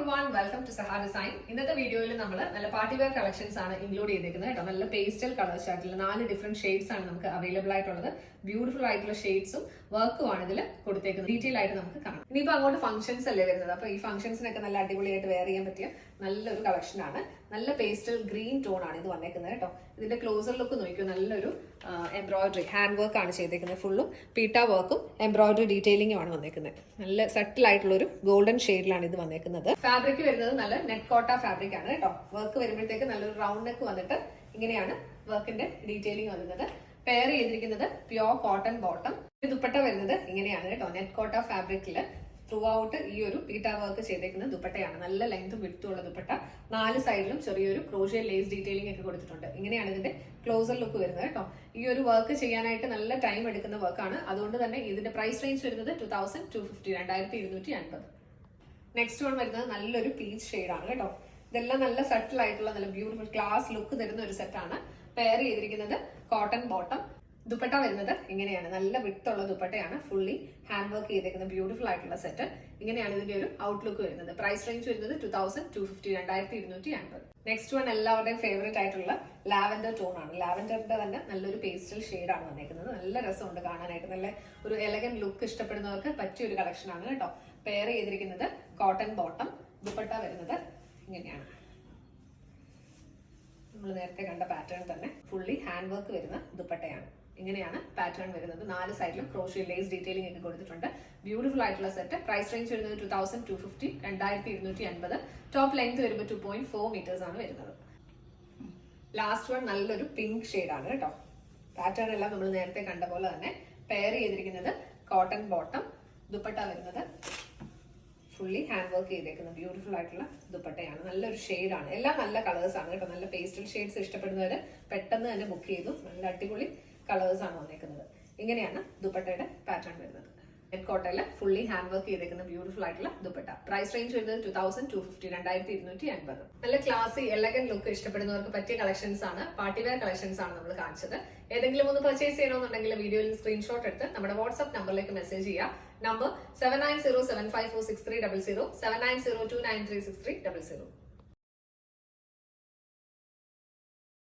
everyone, welcome to Saha Design. ഇന്നത്തെ വീഡിയോയിൽ നമ്മൾ നല്ല പാർട്ടി വെയർ കളക്ഷൻസ് ആണ് ഇൻക്ലൂഡ് ചെയ്തിരിക്കുന്നത് കേട്ടോ. നല്ല പേസ്റ്റൽ കളേഴ്സ് ആയിട്ടുള്ള 4 ഡിഫറെന്റ് ഷെയ്ഡ്സ് ആണ് നമുക്ക് അവൈലബിൾ ആയിട്ടുള്ളത്. ബ്യൂട്ടിഫുൾ ആയിട്ടുള്ള ഷെയ്ഡ്സും വർക്കും ആണ് ഇതിൽ കൊടുത്തേക്കുന്നത്. ഡീറ്റെയിൽ ആയിട്ട് നമുക്ക് കാണാം. ഇനിയിപ്പോൾ അങ്ങോട്ട് ഫംഗ്ഷൻസ് അല്ലേ വരുന്നത്. അപ്പോൾ ഈ ഫംഗ്ഷൻസിനൊക്കെ നല്ല അടിപൊളിയായിട്ട് വെയർ ചെയ്യാൻ പറ്റിയ നല്ലൊരു കളക്ഷൻ ആണ്. നല്ല പേസ്റ്റൽ ഗ്രീൻ ടോൺ ആണ് ഇത് വന്നേക്കുന്നത് കേട്ടോ. ഇതിന്റെ ക്ലോസർ ലുക്ക് നോക്കിയോ, നല്ലൊരു എംബ്രോയിഡറി ഹാൻഡ് വർക്ക് ആണ് ചെയ്തേക്കുന്നത്. ഫുള്ളും പീട്ട വർക്കും എംബ്രോയിഡറി ഡീറ്റെയിലിംഗും ആണ് വന്നേക്കുന്നത്. നല്ല സെറ്റിൽ ആയിട്ടുള്ള ഒരു ഗോൾഡൻ ഷെയ്ഡിലാണ് ഇത് വന്നേക്കുന്നത്. ഫാബ്രിക് വരുന്നത് നല്ല നെറ്റ് കോട്ട ഫാബ്രിക് ആണ് കേട്ടോ. വർക്ക് വരുമ്പോഴത്തേക്ക് നല്ലൊരു റൗണ്ട് നെക്ക് വന്നിട്ട് ഇങ്ങനെയാണ് വർക്കിന്റെ ഡീറ്റെയിലിംഗ് വരുന്നത്. പെയർ ചെയ്തിരിക്കുന്നത് പ്യോർ കോട്ടൺ ബോട്ടം. ദുപ്പട്ട വരുന്നത് ഇങ്ങനെയാണ് കേട്ടോ. നെറ്റ് കോട്ട ഫാബ്രിക്കില് ത്രൂ ഔട്ട് ഈ ഒരു പീട്ട വർക്ക് ചെയ്തേക്കുന്ന ദുപ്പട്ടയാണ്. നല്ല ലെങ്തും വിഡ്ത്തും ഉള്ള ദുപ്പട്ട. 4 സൈഡിലും ചെറിയൊരു ക്രോഷ്യ ലേസ് ഡീറ്റെയിലിംഗ് ഒക്കെ കൊടുത്തിട്ടുണ്ട്. ഇങ്ങനെയാണ് ഇതിന്റെ ക്ലോസർ ലുക്ക് വരുന്നത് കേട്ടോ. ഈ ഒരു വർക്ക് ചെയ്യാനായിട്ട് നല്ല ടൈം എടുക്കുന്ന വർക്കാണ്. അതുകൊണ്ട് തന്നെ ഇതിന്റെ പ്രൈസ് റേഞ്ച് വരുന്നത് 2250. നെക്സ്റ്റ് വൺ വരുന്നത് നല്ലൊരു പീച്ച് ഷെയ്ഡാണ് കേട്ടോ. ഇതെല്ലാം നല്ല സെറ്റിൽ ആയിട്ടുള്ള നല്ല ബ്യൂട്ടിഫുൾ ക്ലാസ് ലുക്ക് തരുന്ന ഒരു സെറ്റാണ്. പെയർ ചെയ്തിരിക്കുന്നത് കോട്ടൺ ബോട്ടം. ദുപ്പട്ട വരുന്നത് ഇങ്ങനെയാണ്. നല്ല വിട്ടുള്ള ദുപ്പട്ടയാണ്. ഫുള്ളി ഹാൻഡ് വർക്ക് ചെയ്തേക്കുന്ന ബ്യൂട്ടിഫുൾ ആയിട്ടുള്ള സെറ്റ്. ഇങ്ങനെയാണ് ഇതിന്റെ ഒരു ഔട്ട്ലുക്ക് വരുന്നത്. പ്രൈസ് റേഞ്ച് വരുന്നത് 2250. നെക്സ്റ്റ് വൺ എല്ലാവരുടെയും ഫേവറേറ്റ് ആയിട്ടുള്ള ലാവൻഡർ ടോൺ ആണ്. ലാവൻഡറിന്റെ തന്നെ നല്ലൊരു പേസ്റ്റൽ ഷെയ്ഡാണ് വന്നേക്കുന്നത്. നല്ല രസമുണ്ട് കാണാനായിട്ട്. നല്ല ഒരു എലഗൻ ലുക്ക് ഇഷ്ടപ്പെടുന്നവർക്ക് പറ്റിയ ഒരു കളക്ഷൻ ആണ് കേട്ടോ. പെയർ ചെയ്തിരിക്കുന്നത് കോട്ടൺ ബോട്ടം. ദുപ്പട്ട വരുന്നത് ഇങ്ങനെയാണ്. നമ്മൾ നേരത്തെ കണ്ട പാറ്റേൺ തന്നെ ഫുള്ളി ഹാൻഡ് വർക്ക് വരുന്ന ദുപ്പട്ടയാണ്. ഇങ്ങനെയാണ് പാറ്റേൺ വരുന്നത്. 4 സൈഡിലും ക്രോഷ്യ ലേസ് ഡീറ്റെയിലിംഗ് ഒക്കെ കൊടുത്തിട്ടുണ്ട്. ബ്യൂട്ടിഫുൾ ആയിട്ടുള്ള സെറ്റ്. പ്രൈസ് റേഞ്ച് വരുന്നത് 2250. ടോപ്പ് ലെങ്ത് വരുമ്പോൾ 2.4 മീറ്റേഴ്സ് ആണ് വരുന്നത്. ലാസ്റ്റ് വൺ നല്ലൊരു പിങ്ക് ഷെയ്ഡാണ് കേട്ടോ. പാറ്റേൺ എല്ലാം നമ്മൾ നേരത്തെ കണ്ട പോലെ തന്നെ. പെയർ ചെയ്തിരിക്കുന്നത് കോട്ടൺ ബോട്ടം. ദുപ്പട്ട വരുന്നത് ഫുള്ളി ഹാൻഡ് വർക്ക് ചെയ്തേക്കുന്ന ബ്യൂട്ടിഫുൾ ആയിട്ടുള്ള ദുപ്പട്ടയാണ്. നല്ലൊരു ഷെയ്ഡാണ്. എല്ലാം നല്ല കളേഴ്സ് ആണ് കേട്ടോ. നല്ല പേസ്റ്റൽ ഷെയ്ഡ്സ് ഇഷ്ടപ്പെടുന്നവര് പെട്ടെന്ന് തന്നെ ബുക്ക് ചെയ്തു. നല്ല അടിപൊളി കളേഴ്സ് ആണ് വന്നേക്കുന്നത്. ഇങ്ങനെയാണ് ദുപ്പട്ടയുടെ പാറ്റേൺ വരുന്നത്. നെറ്റ് കോട്ടയില് ഫുള്ളി ഹാൻഡ് വർക്ക് ചെയ്തേക്കുന്ന ബ്യൂട്ടിഫുൾ ആയിട്ടുള്ള ദുപ്പട്ട. പ്രൈസ് റേഞ്ച് വരുന്നത് 2250. നല്ല ക്ലാസി എലഗൻ ലുക്ക് ഇഷ്ടപ്പെടുന്നവർക്ക് പറ്റിയ കളക്ഷൻസ് ആണ്. പാർട്ടി വെയർ കളക്ഷൻസ് ആണ് നമ്മൾ കാണിച്ചത്. ഏതെങ്കിലും ഒന്ന് പർച്ചേസ് ചെയ്യണമെന്നുണ്ടെങ്കിൽ വീഡിയോയിൽ സ്ക്രീൻഷോട്ട് എടുത്ത് നമ്മുടെ വാട്സ്ആപ്പ് നമ്പറിലേക്ക് മെസ്സേജ് ചെയ്യുക. നമ്പർ 7907546300, 7902936300.